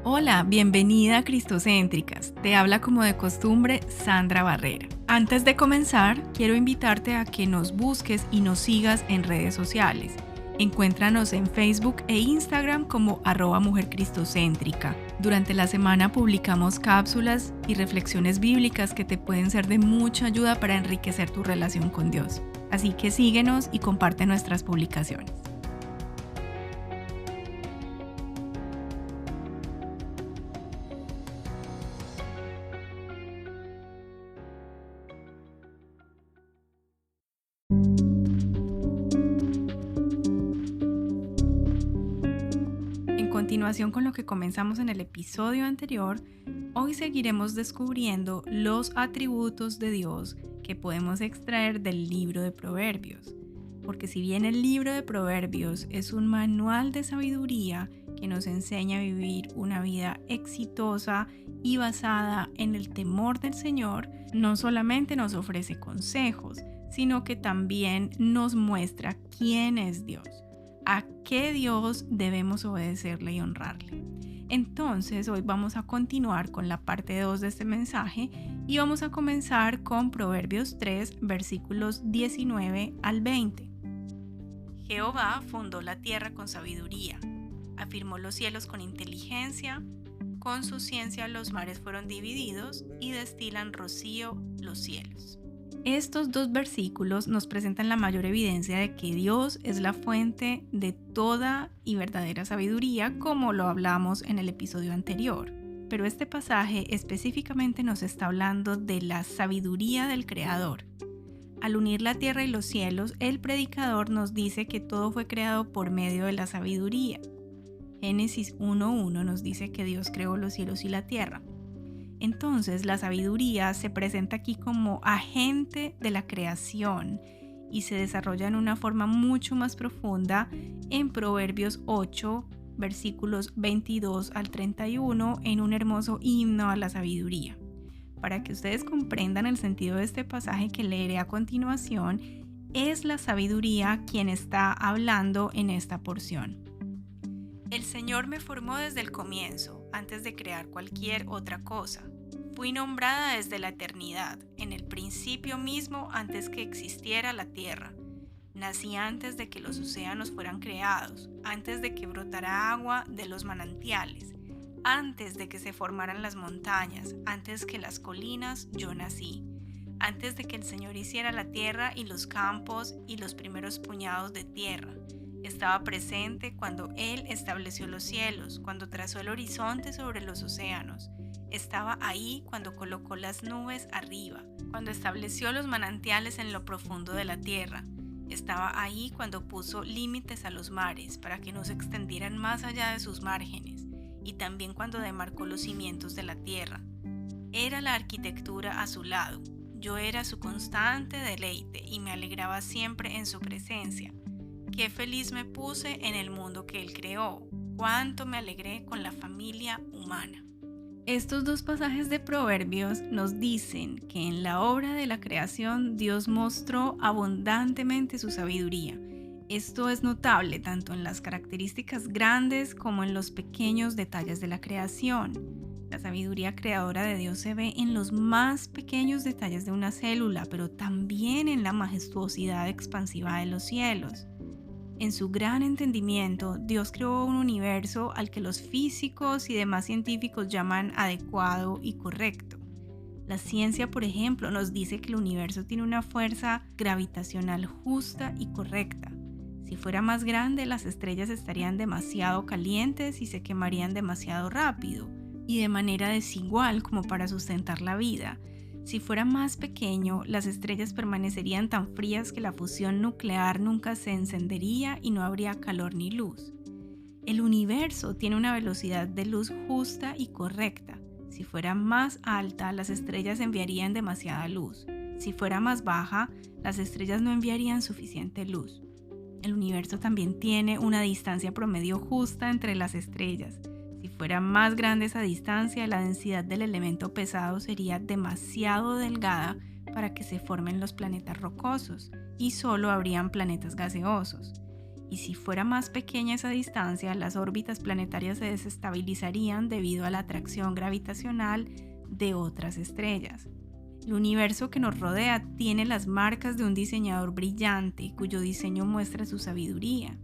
Hola, bienvenida a Cristocéntricas. Te habla como de costumbre Sandra Barrera. Antes de comenzar, quiero invitarte a que nos busques y nos sigas en redes sociales. Encuéntranos en Facebook e Instagram como @mujercristocéntrica. Durante la semana publicamos cápsulas y reflexiones bíblicas que te pueden ser de mucha ayuda para enriquecer tu relación con Dios. Así que síguenos y comparte nuestras publicaciones. En continuación con lo que comenzamos en el episodio anterior, hoy seguiremos descubriendo los atributos de Dios que podemos extraer del libro de Proverbios. Porque si bien el libro de Proverbios es un manual de sabiduría que nos enseña a vivir una vida exitosa y basada en el temor del Señor, no solamente nos ofrece consejos, sino que también nos muestra quién es Dios, a qué Dios debemos obedecerle y honrarle. Entonces, hoy vamos a continuar con la parte 2 de este mensaje y vamos a comenzar con Proverbios 3, versículos 19 al 20. Jehová fundó la tierra con sabiduría, afirmó los cielos con inteligencia, con su ciencia los mares fueron divididos y destilan rocío los cielos. Estos dos versículos nos presentan la mayor evidencia de que Dios es la fuente de toda y verdadera sabiduría, como lo hablamos en el episodio anterior. Pero este pasaje específicamente nos está hablando de la sabiduría del Creador. Al unir la tierra y los cielos, el predicador nos dice que todo fue creado por medio de la sabiduría. Génesis 1:1 nos dice que Dios creó los cielos y la tierra. Entonces, la sabiduría se presenta aquí como agente de la creación y se desarrolla en una forma mucho más profunda en Proverbios 8, versículos 22 al 31, en un hermoso himno a la sabiduría. Para que ustedes comprendan el sentido de este pasaje que leeré a continuación, es la sabiduría quien está hablando en esta porción. El Señor me formó desde el comienzo, antes de crear cualquier otra cosa. Fui nombrada desde la eternidad, en el principio mismo antes que existiera la tierra. Nací antes de que los océanos fueran creados, antes de que brotara agua de los manantiales, antes de que se formaran las montañas, antes que las colinas, yo nací. Antes de que el Señor hiciera la tierra y los campos y los primeros puñados de tierra. Estaba presente cuando Él estableció los cielos, cuando trazó el horizonte sobre los océanos. Estaba ahí cuando colocó las nubes arriba, cuando estableció los manantiales en lo profundo de la tierra. Estaba ahí cuando puso límites a los mares para que no se extendieran más allá de sus márgenes, y también cuando demarcó los cimientos de la tierra. Era la arquitectura a su lado. Yo era su constante deleite y me alegraba siempre en su presencia. Qué feliz me puse en el mundo que Él creó. Cuánto me alegré con la familia humana. Estos dos pasajes de Proverbios nos dicen que en la obra de la creación Dios mostró abundantemente su sabiduría. Esto es notable tanto en las características grandes como en los pequeños detalles de la creación. La sabiduría creadora de Dios se ve en los más pequeños detalles de una célula, pero también en la majestuosidad expansiva de los cielos. En su gran entendimiento, Dios creó un universo al que los físicos y demás científicos llaman adecuado y correcto. La ciencia, por ejemplo, nos dice que el universo tiene una fuerza gravitacional justa y correcta. Si fuera más grande, las estrellas estarían demasiado calientes y se quemarían demasiado rápido y de manera desigual como para sustentar la vida. Si fuera más pequeño, las estrellas permanecerían tan frías que la fusión nuclear nunca se encendería y no habría calor ni luz. El universo tiene una velocidad de luz justa y correcta. Si fuera más alta, las estrellas enviarían demasiada luz. Si fuera más baja, las estrellas no enviarían suficiente luz. El universo también tiene una distancia promedio justa entre las estrellas. Si fuera más grande esa distancia, la densidad del elemento pesado sería demasiado delgada para que se formen los planetas rocosos y solo habrían planetas gaseosos. y si fuera más pequeña esa distancia, las órbitas planetarias se desestabilizarían debido a la atracción gravitacional de otras estrellas. El universo que nos rodea tiene las marcas de un diseñador brillante cuyo diseño muestra su sabiduría.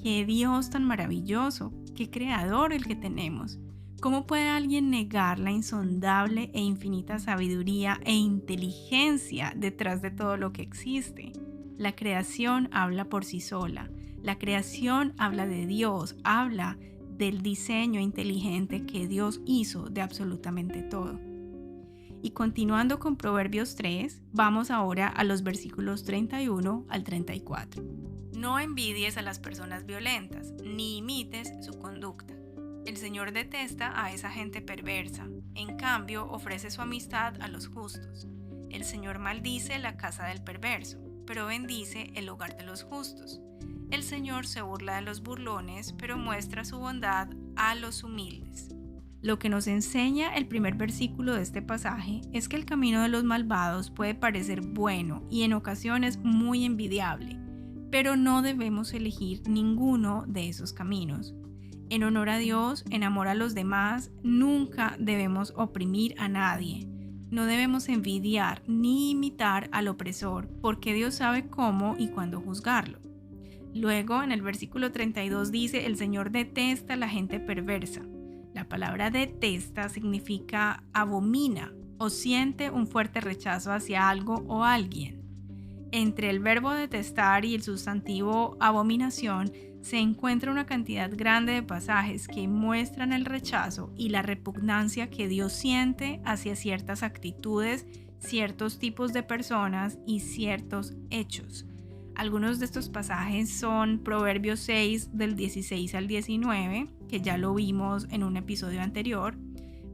¡Qué Dios tan maravilloso! ¡Qué creador el que tenemos! ¿Cómo puede alguien negar la insondable e infinita sabiduría e inteligencia detrás de todo lo que existe? La creación habla por sí sola. La creación habla de Dios, habla del diseño inteligente que Dios hizo de absolutamente todo. Y continuando con Proverbios 3, vamos ahora a los versículos 31 al 34. No envidies a las personas violentas, ni imites su conducta. El Señor detesta a esa gente perversa, en cambio ofrece su amistad a los justos. El Señor maldice la casa del perverso, pero bendice el hogar de los justos. El Señor se burla de los burlones, pero muestra su bondad a los humildes. Lo que nos enseña el primer versículo de este pasaje es que el camino de los malvados puede parecer bueno y en ocasiones muy envidiable, pero no debemos elegir ninguno de esos caminos. En honor a Dios, en amor a los demás, nunca debemos oprimir a nadie. No debemos envidiar ni imitar al opresor, porque Dios sabe cómo y cuándo juzgarlo. Luego, en el versículo 32 dice, el Señor detesta a la gente perversa. La palabra detesta significa abomina o siente un fuerte rechazo hacia algo o alguien. Entre el verbo detestar y el sustantivo abominación se encuentra una cantidad grande de pasajes que muestran el rechazo y la repugnancia que Dios siente hacia ciertas actitudes, ciertos tipos de personas y ciertos hechos. Algunos de estos pasajes son Proverbios 6 del 16 al 19, que ya lo vimos en un episodio anterior,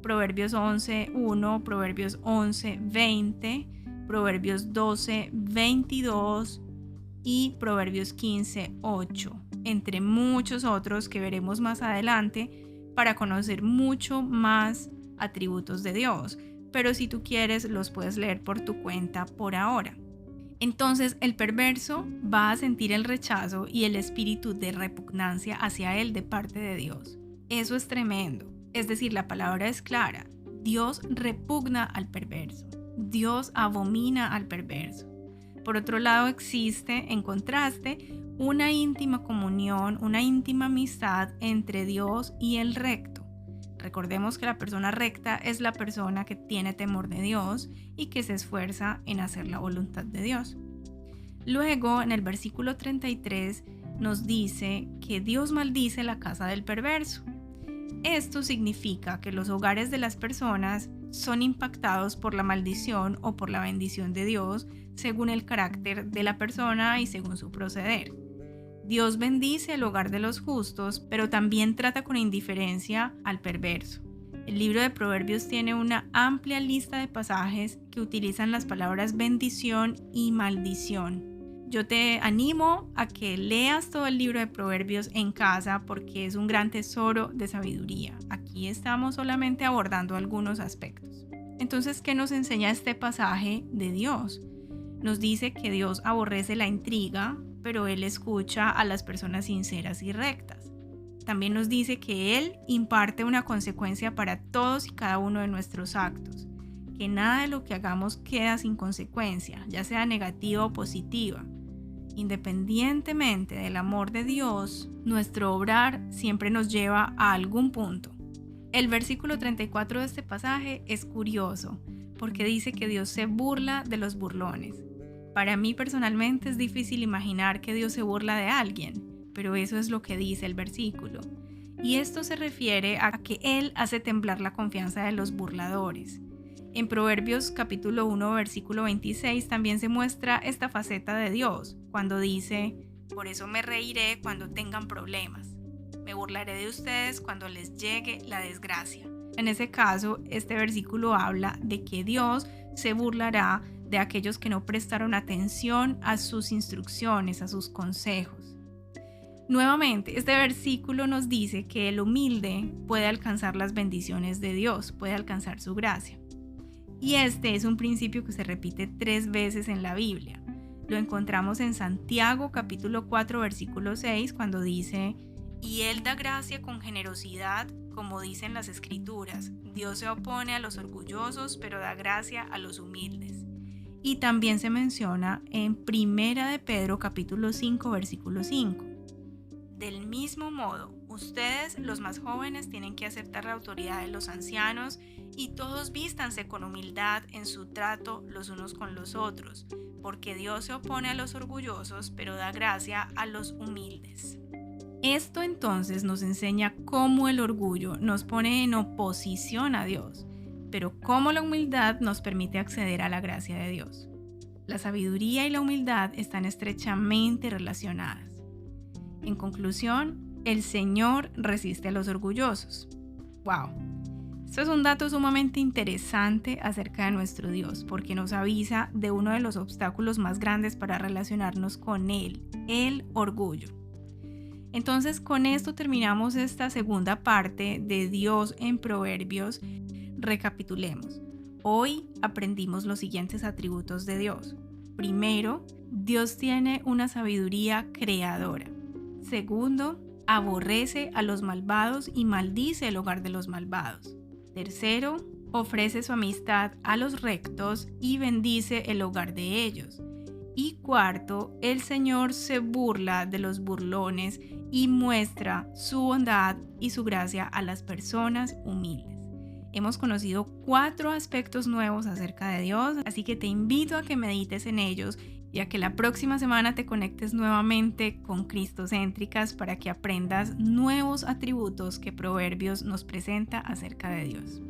Proverbios 11:1, Proverbios 11:20, Proverbios 12:22 y Proverbios 15:8, entre muchos otros que veremos más adelante para conocer mucho más atributos de Dios, pero si tú quieres los puedes leer por tu cuenta por ahora. Entonces el perverso va a sentir el rechazo y el espíritu de repugnancia hacia él de parte de Dios. Eso es tremendo. Es decir, la palabra es clara. Dios repugna al perverso. Dios abomina al perverso. Por otro lado, existe, en contraste, una íntima comunión, una íntima amistad entre Dios y el recto. Recordemos que la persona recta es la persona que tiene temor de Dios y que se esfuerza en hacer la voluntad de Dios. Luego, en el versículo 33, nos dice que Dios maldice la casa del perverso. Esto significa que los hogares de las personas son impactados por la maldición o por la bendición de Dios según el carácter de la persona y según su proceder. Dios bendice el hogar de los justos, pero también trata con indiferencia al perverso. El libro de Proverbios tiene una amplia lista de pasajes que utilizan las palabras bendición y maldición. Yo te animo a que leas todo el libro de Proverbios en casa porque es un gran tesoro de sabiduría. Aquí estamos solamente abordando algunos aspectos. Entonces, ¿qué nos enseña este pasaje de Dios? Nos dice que Dios aborrece la intriga, pero Él escucha a las personas sinceras y rectas. También nos dice que Él imparte una consecuencia para todos y cada uno de nuestros actos, que nada de lo que hagamos queda sin consecuencia, ya sea negativa o positiva. Independientemente del amor de Dios, nuestro obrar siempre nos lleva a algún punto. El versículo 34 de este pasaje es curioso, porque dice que Dios se burla de los burlones. Para mí personalmente es difícil imaginar que Dios se burla de alguien, pero eso es lo que dice el versículo. Y esto se refiere a que Él hace temblar la confianza de los burladores. En Proverbios capítulo 1, versículo 26 también se muestra esta faceta de Dios, cuando dice, por eso me reiré cuando tengan problemas. Me burlaré de ustedes cuando les llegue la desgracia. En ese caso, este versículo habla de que Dios se burlará de aquellos que no prestaron atención a sus instrucciones, a sus consejos. Nuevamente, este versículo nos dice que el humilde puede alcanzar las bendiciones de Dios, puede alcanzar su gracia. Y este es un principio que se repite 3 veces en la Biblia. Lo encontramos en Santiago capítulo 4 versículo 6 cuando dice: y Él da gracia con generosidad, como dicen las Escrituras. Dios se opone a los orgullosos, pero da gracia a los humildes. Y también se menciona en Primera de Pedro capítulo 5 versículo 5. Del mismo modo, ustedes, los más jóvenes, tienen que aceptar la autoridad de los ancianos y todos vístanse con humildad en su trato los unos con los otros, porque Dios se opone a los orgullosos, pero da gracia a los humildes. Esto entonces nos enseña cómo el orgullo nos pone en oposición a Dios, pero cómo la humildad nos permite acceder a la gracia de Dios. La sabiduría y la humildad están estrechamente relacionadas. En conclusión, el Señor resiste a los orgullosos. ¡Wow! Esto es un dato sumamente interesante acerca de nuestro Dios, porque nos avisa de uno de los obstáculos más grandes para relacionarnos con Él, el orgullo. Entonces, con esto terminamos esta segunda parte de Dios en Proverbios. Recapitulemos. Hoy aprendimos los siguientes atributos de Dios. Primero, Dios tiene una sabiduría creadora. Segundo, aborrece a los malvados y maldice el hogar de los malvados. Tercero, ofrece su amistad a los rectos y bendice el hogar de ellos. Y cuarto, el Señor se burla de los burlones y muestra su bondad y su gracia a las personas humildes. Hemos conocido 4 aspectos nuevos acerca de Dios, así que te invito a que medites en ellos y a que la próxima semana te conectes nuevamente con Cristocéntricas para que aprendas nuevos atributos que Proverbios nos presenta acerca de Dios.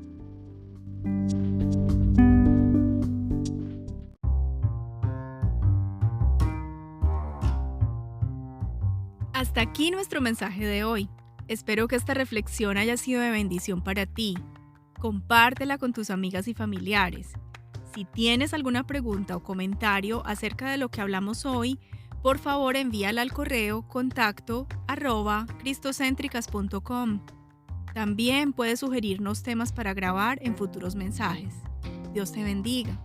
Hasta aquí nuestro mensaje de hoy. Espero que esta reflexión haya sido de bendición para ti. Compártela con tus amigas y familiares. Si tienes alguna pregunta o comentario acerca de lo que hablamos hoy, por favor envíala al correo contacto@cristocéntricas.com. También puedes sugerirnos temas para grabar en futuros mensajes. Dios te bendiga.